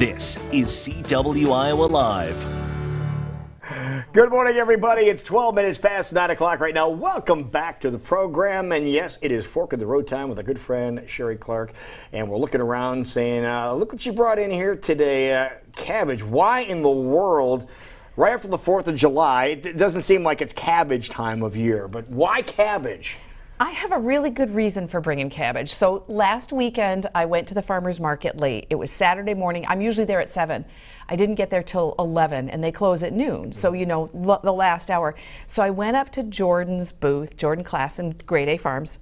This is CW Iowa Live. Good morning, everybody. It's 12 minutes past 9 o'clock right now. Welcome back to the program. And yes, it is Fork in the Road time with a good friend, Sheree Clark. And we're looking around saying, look what you brought in here today, cabbage. Why in the world, right after the 4th of July, it doesn't seem like it's cabbage time of year, but why cabbage? I have a really good reason for bringing cabbage. So last weekend, I went to the farmer's market late. It was Saturday morning. I'm usually there at 7. I didn't get there till 11, and they close at noon. So, you know, the last hour. So I went up to Jordan's booth, Jordan Klassen, Grade A Farms,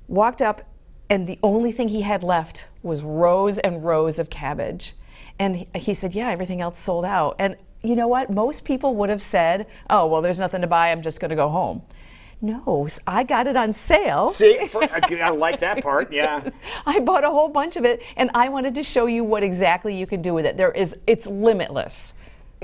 walked up, and the only thing he had left was rows and rows of cabbage. And he said, yeah, everything else sold out. And you know what? Most people would have said, oh, well, there's nothing to buy. I'm just going to go home. No, I got it on sale. See, I like that part, yeah. I bought a whole bunch of it, and I wanted to show you what exactly you can do with it. It's limitless.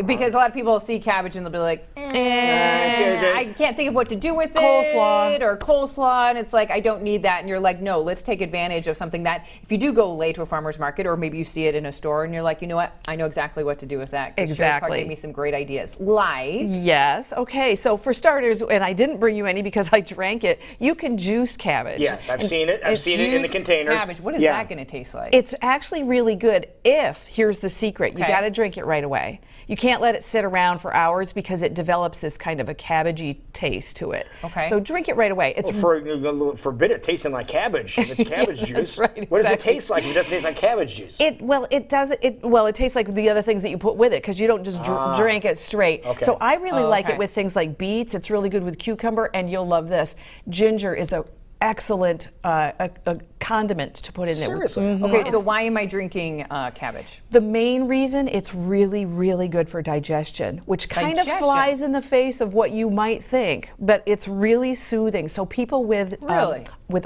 Because a lot of people see cabbage and they'll be like, I can't think of what to do with it, or coleslaw, and it's like, I don't need that. And you're like, no, let's take advantage of something that, if you do go late to a farmer's market, or maybe you see it in a store, and you're like, you know what, I know exactly what to do with that. Exactly. Sheree gave me some great ideas. Like? Yes, okay, so for starters, and I didn't bring you any because I drank it, you can juice cabbage. Yes, I've seen it. I've seen it in the containers. Cabbage, what is that going to taste like? It's actually really good if, here's the secret, you got to drink it right away. You can't let it sit around for hours because it develops this kind of a cabbagey taste to it. Okay. So drink it right away. It's forbid it tasting like cabbage if it's cabbage juice. Right, exactly. What does it taste like if it doesn't taste like cabbage juice? It tastes like the other things that you put with it because you don't just drink it straight. Okay. So I really like it with things like beets. It's really good with cucumber, and you'll love this. Ginger is a excellent a condiment to put in there. Seriously? Okay, so why am I drinking cabbage? The main reason, it's really, really good for digestion, which kind of flies in the face of what you might think, but it's really soothing. So people with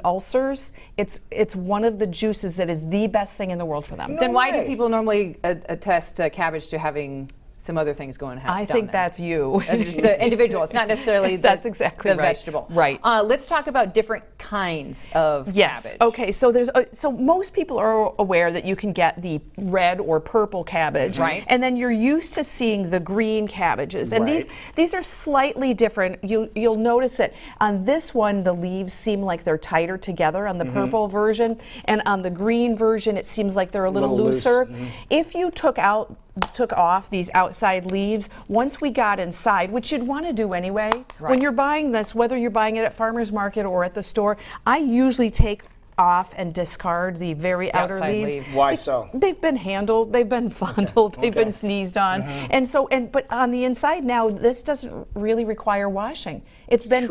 ulcers, it's one of the juices that is the best thing in the world for them. Then why do people normally attest cabbage to having some other things going on? I think that's you. Just the individual. It's not necessarily that's exactly the right. vegetable. Right. Let's talk about different kinds of cabbage. Okay. So so most people are aware that you can get the red or purple cabbage. Right. And then you're used to seeing the green cabbages. And these are slightly different. You'll notice that on this one the leaves seem like they're tighter together on the purple version, and on the green version it seems like they're a little looser. If you took off these outside leaves, once we got inside, which you'd want to do anyway, when you're buying this, whether you're buying it at farmer's market or at the store, I usually take off and discard the very outer leaves. Why so? They've been handled, they've been fondled, they've been sneezed on, and so but on the inside now, this doesn't really require washing. It's been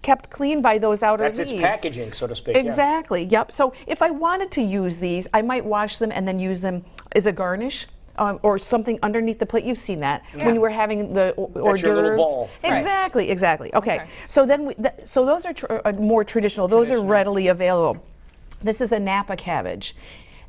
kept clean by those outer leaves. That's its packaging, so to speak. Exactly. Yep. So if I wanted to use these, I might wash them and then use them as a garnish. Or something underneath the plate. You've seen that when you were having the hors d'oeuvres. Your little bowl. Exactly, exactly. Okay. So then, so those are more traditional. Those are readily available. This is a Napa cabbage.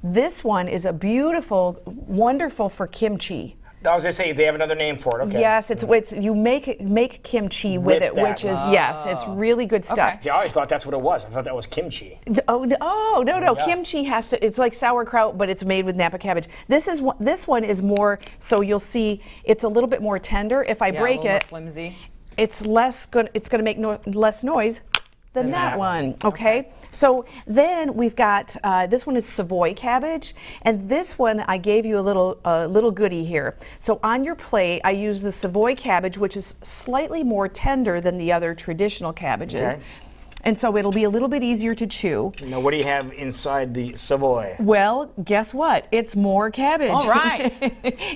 This one is a beautiful, wonderful for kimchi. I was going to say, they have another name for it, okay. Yes, it's you make kimchi with it, which is, it's really good stuff. See, I always thought that's what it was. I thought that was kimchi. Oh, no. Kimchi it's like sauerkraut, but it's made with Napa cabbage. This one is more, so you'll see, it's a little bit more tender. If I break it, flimsy. it's going to make less noise than that one, okay? So then we've got, this one is Savoy cabbage, and this one I gave you a little goodie here. So on your plate, I use the Savoy cabbage, which is slightly more tender than the other traditional cabbages. Okay. And so it'll be a little bit easier to chew. Now, what do you have inside the Savoy? Well, guess what? It's more cabbage. All right.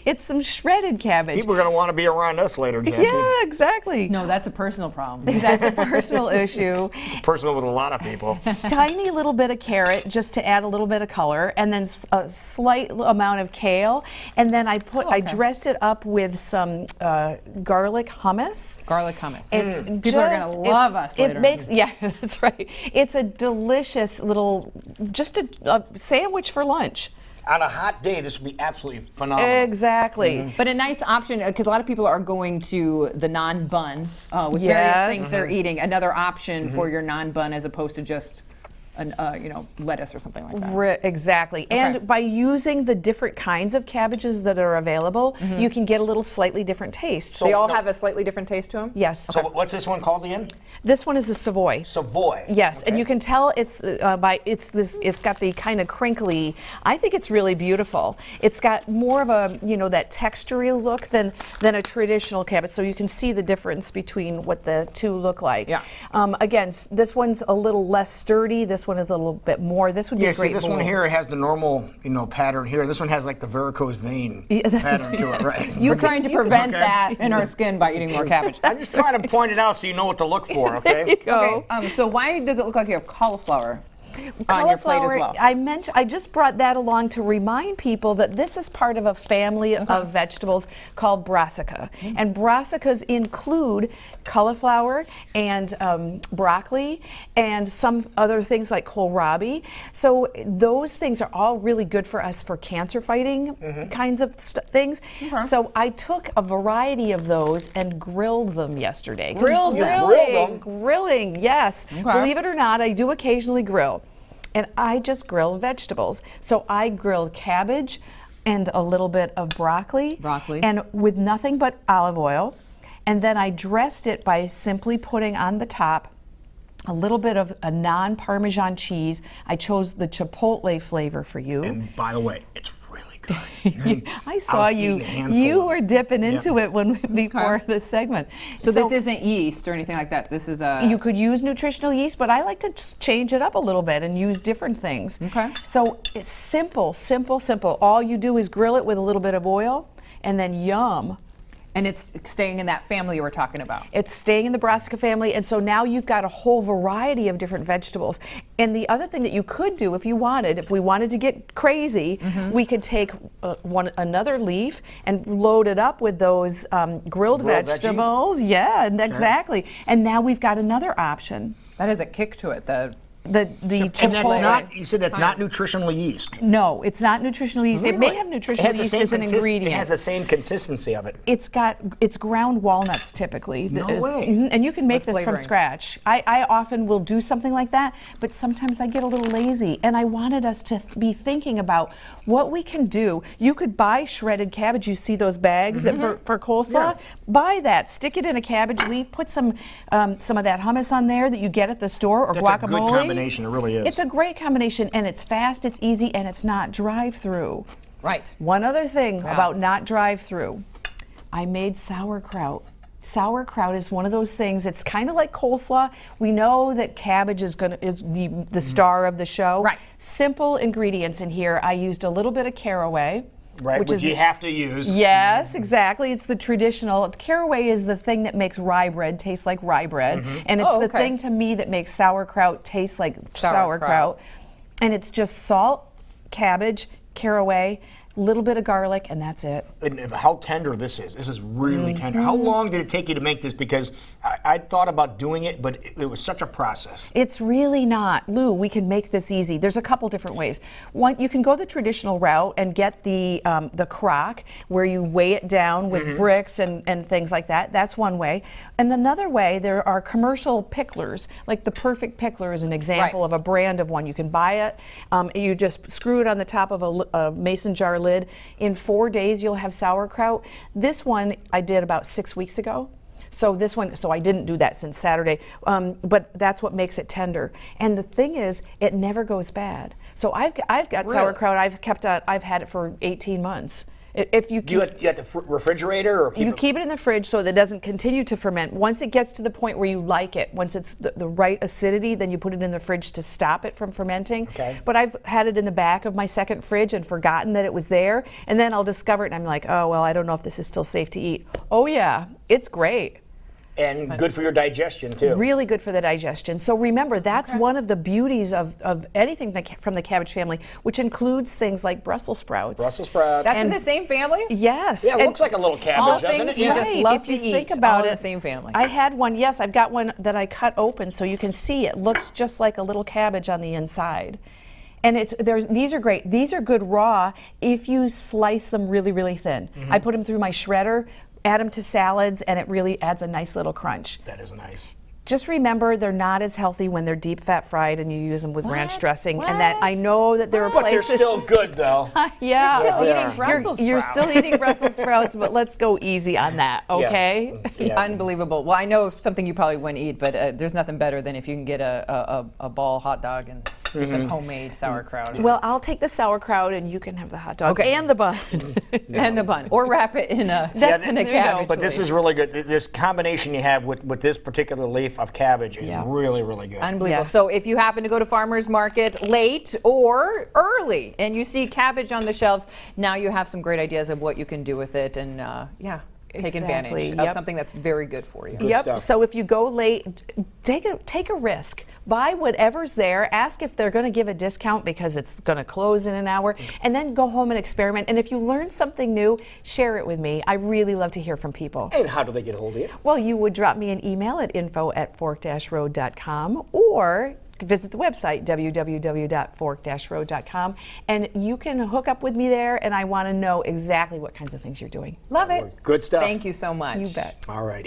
It's some shredded cabbage. People are going to want to be around us later, Jackie. Yeah, exactly. No, that's a personal problem. That's a personal issue. It's personal with a lot of people. Tiny little bit of carrot just to add a little bit of color, and then a slight amount of kale, and then I dressed it up with some garlic hummus. Garlic hummus. People are going to love us later. It makes that's right. It's a delicious little, just a sandwich for lunch. On a hot day, this would be absolutely phenomenal. Exactly. But a nice option, because a lot of people are going to the non-bun with various things they're eating. Another option for your non-bun as opposed to just lettuce or something like that. Exactly. Okay. And by using the different kinds of cabbages that are available, you can get a little slightly different taste. They all have a slightly different taste to them? Yes. So what's this one called again? This one is a Savoy. Savoy. Yes, Okay. and you can tell it's it's got the kind of crinkly. I think it's really beautiful. It's got more of a that textury look than a traditional cabbage. So you can see the difference between what the two look like. Yeah. Again, this one's a little less sturdy. This one is a little bit more. This would be a great. See, this one here has the normal pattern here. This one has like the varicose vein pattern to it, right? You're trying to prevent that in our skin by eating more cabbage. I'm just trying to point it out so you know what to look for. Okay. There you go. Okay, so why does it look like you have cauliflower on your plate as well? I just brought that along to remind people that this is part of a family of vegetables called brassica. And brassicas include cauliflower and broccoli and some other things like kohlrabi. So those things are all really good for us for cancer fighting kinds of things. So I took a variety of those and grilled them yesterday. Grilled them? Grilling, yes. Believe it or not, I do occasionally grill. And I just grill vegetables. So I grilled cabbage and a little bit of broccoli. And with nothing but olive oil. And then I dressed it by simply putting on the top a little bit of a non-Parmesan cheese. I chose the chipotle flavor for you. And by the way, it's really good. I saw you were dipping into it before this segment. So this isn't yeast or anything like that. This is a. You could use nutritional yeast, but I like to just change it up a little bit and use different things. Okay. So it's simple, simple, simple. All you do is grill it with a little bit of oil, and then yum. And it's staying in that family you were talking about. It's staying in the brassica family, and so now you've got a whole variety of different vegetables. And the other thing that you could do if we wanted to get crazy, we could take another leaf and load it up with those grilled vegetables. Veggies? Yeah, exactly. And now we've got another option. That has a kick to it. The and that's not, you said that's not nutritional yeast. No, it's not nutritional yeast. Really? It may have nutritional yeast as an ingredient. It has the same consistency of it. It's ground walnuts typically. No way. And you can make this flavoring. from scratch. I often will do something like that, but sometimes I get a little lazy. And I wanted us to be thinking about what we can do. You could buy shredded cabbage. You see those bags for coleslaw? Yeah. Buy that. Stick it in a cabbage leaf. Put some of that hummus on there that you get at the store or That's guacamole. a good combination. It really is. It's a great combination, and it's fast, it's easy, and it's not drive-through. Right. One other thing about not drive-through. I made sauerkraut. Sauerkraut is one of those things. It's kind of like coleslaw. We know that cabbage is the star of the show. Right. Simple ingredients in here. I used a little bit of caraway. Right, which you have to use. Yes, exactly. It's the traditional. Caraway is the thing that makes rye bread taste like rye bread. And it's the thing to me that makes sauerkraut taste like sauerkraut. And it's just salt, cabbage, caraway, little bit of garlic, and that's it. And how tender this is. This is really tender. How long did it take you to make this? Because I thought about doing it, but it was such a process. It's really not. Lou, we can make this easy. There's a couple different ways. One, you can go the traditional route and get the crock where you weigh it down with bricks and things like that. That's one way. And another way, there are commercial picklers. Like the Perfect Pickler is an example of a brand of one. You can buy it. You just screw it on the top of a mason jar lid. In 4 days, you'll have sauerkraut. This one I did about 6 weeks ago. So I didn't do that since Saturday, but that's what makes it tender. And the thing is, it never goes bad. So I've got sauerkraut. I've had it for 18 months. If you Do you have to refrigerator or keep it in the fridge so that it doesn't continue to ferment. Once it gets to the point where you like it, once it's the right acidity, then you put it in the fridge to stop it from fermenting. Okay. But I've had it in the back of my second fridge and forgotten that it was there, and then I'll discover it and I'm like, oh well, I don't know if this is still safe to eat. Oh yeah, it's great. And good for your digestion too. Really good for the digestion. So remember, that's one of the beauties of anything from the cabbage family, which includes things like Brussels sprouts. Brussels sprouts. That's in the same family? Yes. Yeah, it looks like a little cabbage, doesn't it? We just love if to you eat. think about all in it, the same family. I had one. Yes, I've got one that I cut open so you can see it looks just like a little cabbage on the inside. And these are great. These are good raw if you slice them really, really thin. I put them through my shredder, add them to salads, and it really adds a nice little crunch. That is nice. Just remember, they're not as healthy when they're deep fat fried and you use them with ranch What? dressing. What? And that I know that there are But they're places. still good, though. Yeah, You're still Yes, they eating are. Brussels you're sprouts. still eating Brussels sprouts, but let's go easy on that, okay? Yeah. Unbelievable. Well, I know something you probably wouldn't eat, but there's nothing better than if you can get a ball hot dog and some homemade sauerkraut. Well, I'll take the sauerkraut and you can have the hot dog Okay. and the bun. And the bun, or wrap it in a That's in a it, cabbage. But this leaf. is really good. This combination you have with this particular leaf of cabbage is really, really good. Unbelievable. Yeah. So if you happen to go to farmer's market late or early and you see cabbage on the shelves, now you have some great ideas of what you can do with it, and take advantage Exactly, of yep. something that's very good for you. Yep. stuff. So if you go late, take a risk. Buy whatever's there. Ask if they're going to give a discount because it's going to close in an hour, and then go home and experiment. And if you learn something new, share it with me. I really love to hear from people. And how do they get a hold of you? Well, you would drop me an email at info@fork-road.com or visit the website www.fork-road.com, and you can hook up with me there, and I want to know exactly what kinds of things you're doing. Love it. Good stuff. Thank you so much. You bet. All right.